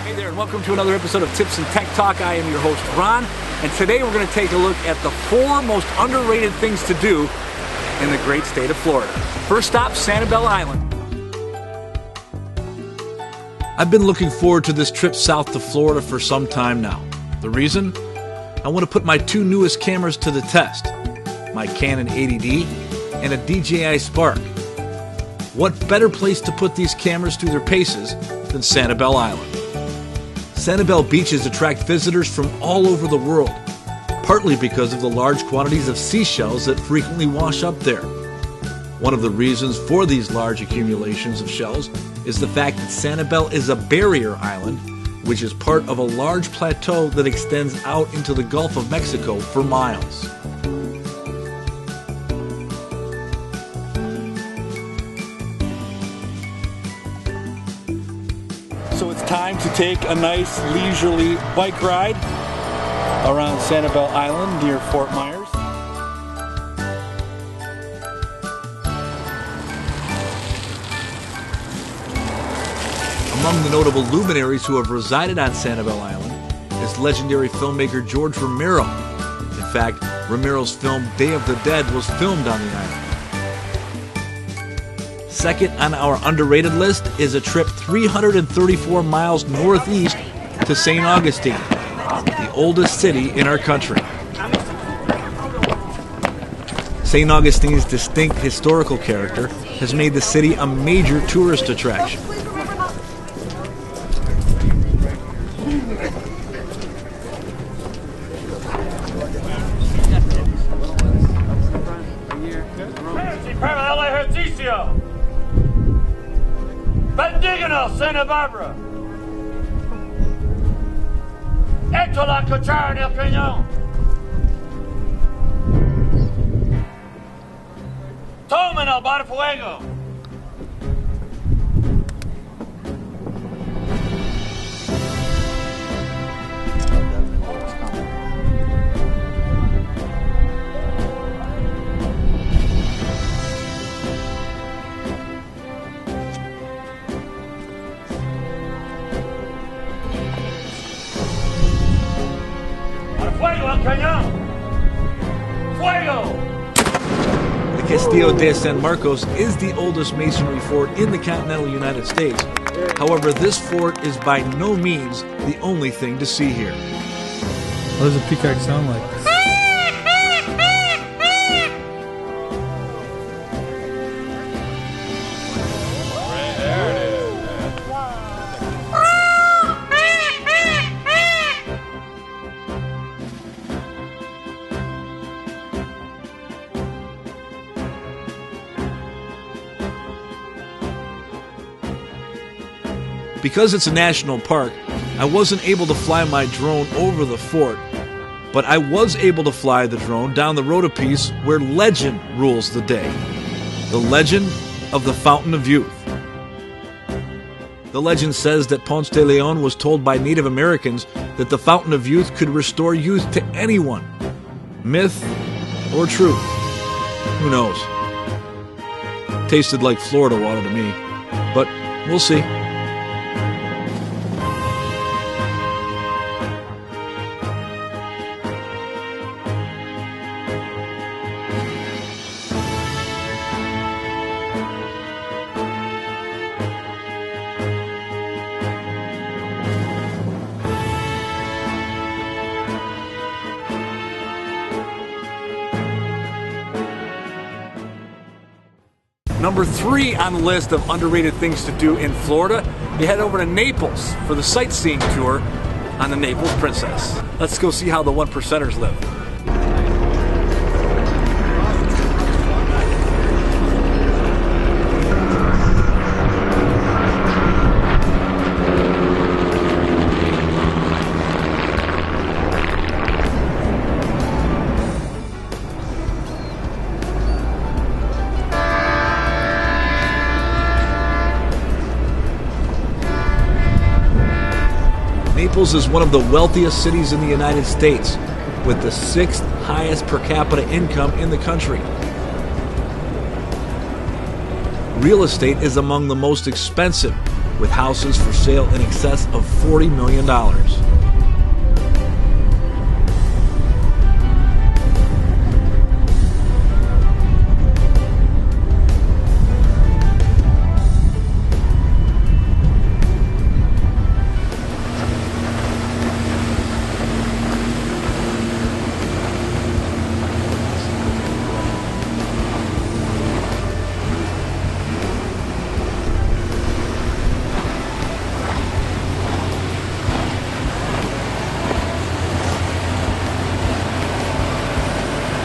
Hey there, and welcome to another episode of Tips and Tech Talk. I am your host, Ron, and today we're going to take a look at the 4 most underrated things to do in the great state of Florida. First stop, Sanibel Island. I've been looking forward to this trip south to Florida for some time now. The reason? I want to put my 2 newest cameras to the test, my Canon 80D and a DJI Spark. What better place to put these cameras through their paces than Sanibel Island? Sanibel beaches attract visitors from all over the world, partly because of the large quantities of seashells that frequently wash up there. One of the reasons for these large accumulations of shells is the fact that Sanibel is a barrier island, which is part of a large plateau that extends out into the Gulf of Mexico for miles. So it's time to take a nice leisurely bike ride around Sanibel Island near Fort Myers. Among the notable luminaries who have resided on Sanibel Island is legendary filmmaker George Romero. In fact, Romero's film Day of the Dead was filmed on the island. Second on our underrated list is a trip 334 miles northeast to St. Augustine, the oldest city in our country. St. Augustine's distinct historical character has made the city a major tourist attraction. Bendigno, Santa Barbara. Esto la cuchara del cañón. Tomen el bar fuego. The Castillo de San Marcos is the oldest masonry fort in the continental United States. However, this fort is by no means the only thing to see here. What does a peacock sound like? Because it's a national park, I wasn't able to fly my drone over the fort, but I was able to fly the drone down the road a piece where legend rules the day. The legend of the Fountain of Youth. The legend says that Ponce de Leon was told by Native Americans that the Fountain of Youth could restore youth to anyone. Myth or truth? Who knows? Tasted like Florida water to me, but we'll see. Number 3 on the list of underrated things to do in Florida, you head over to Naples for the sightseeing tour on the Naples Princess. Let's go see how the 1%ers live. Naples is one of the wealthiest cities in the United States, with the 6th highest per capita income in the country. Real estate is among the most expensive, with houses for sale in excess of $40 million.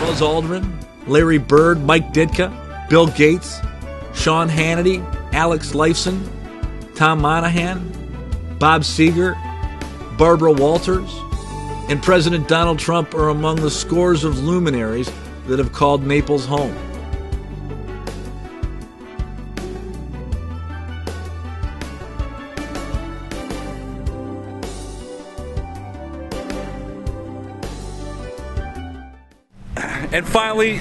Buzz Aldrin, Larry Bird, Mike Ditka, Bill Gates, Sean Hannity, Alex Lifeson, Tom Monahan, Bob Seger, Barbara Walters, and President Donald Trump are among the scores of luminaries that have called Naples home. And finally,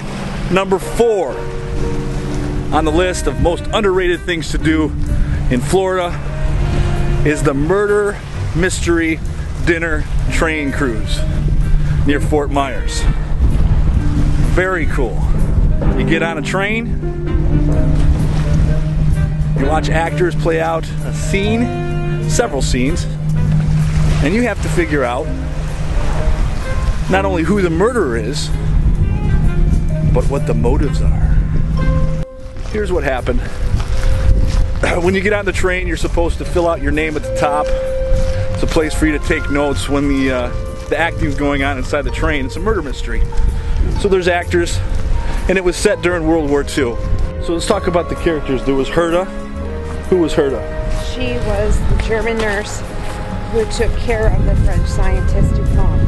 number 4 on the list of most underrated things to do in Florida is the murder mystery dinner train cruise near Fort Myers. Very cool. You get on a train, you watch actors play out a scene, several scenes, and you have to figure out not only who the murderer is, but what the motives are. Here's what happened. When you get on the train, you're supposed to fill out your name at the top. It's a place for you to take notes when the acting's going on inside the train. It's a murder mystery. So there's actors, and it was set during World War II. So let's talk about the characters. There was Herta. Who was Herta? She was the German nurse who took care of the French scientist DuPont.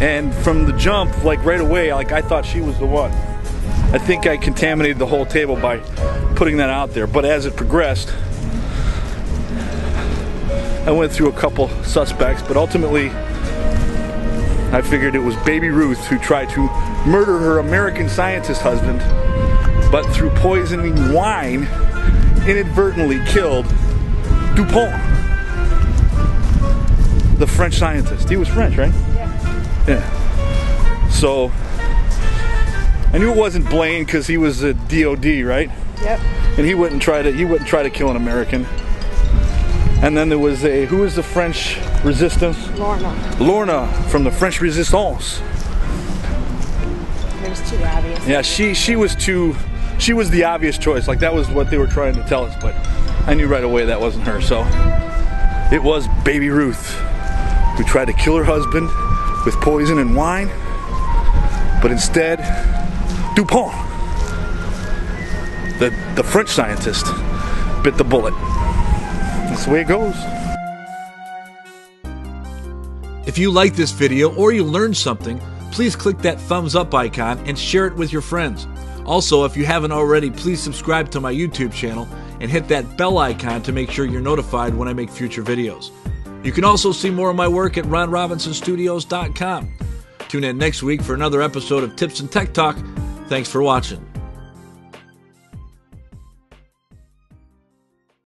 And from the jump, like right away, like I thought she was the one. I think I contaminated the whole table by putting that out there. But as it progressed, I went through a couple suspects, but ultimately I figured it was Baby Ruth who tried to murder her American scientist husband, but through poisoning wine, inadvertently killed DuPont, the French scientist. He was French, right? Yeah. So I knew it wasn't Blaine because he was a DOD, right? Yep. And he wouldn't try to kill an American. And then there was who was the French resistance? Lorna. Lorna from the French Resistance. It was too obvious. Yeah, she was the obvious choice. Like that was what they were trying to tell us, but I knew right away that wasn't her. So it was Baby Ruth who tried to kill her husband with poison and wine, but instead DuPont, the French scientist, bit the bullet. That's the way it goes. If you like this video or you learned something, please click that thumbs up icon and share it with your friends. Also, if you haven't already, please subscribe to my YouTube channel and hit that bell icon to make sure you're notified when I make future videos. You can also see more of my work at ronrobinsonstudios.com. Tune in next week for another episode of Tips and Tech Talk. Thanks for watching.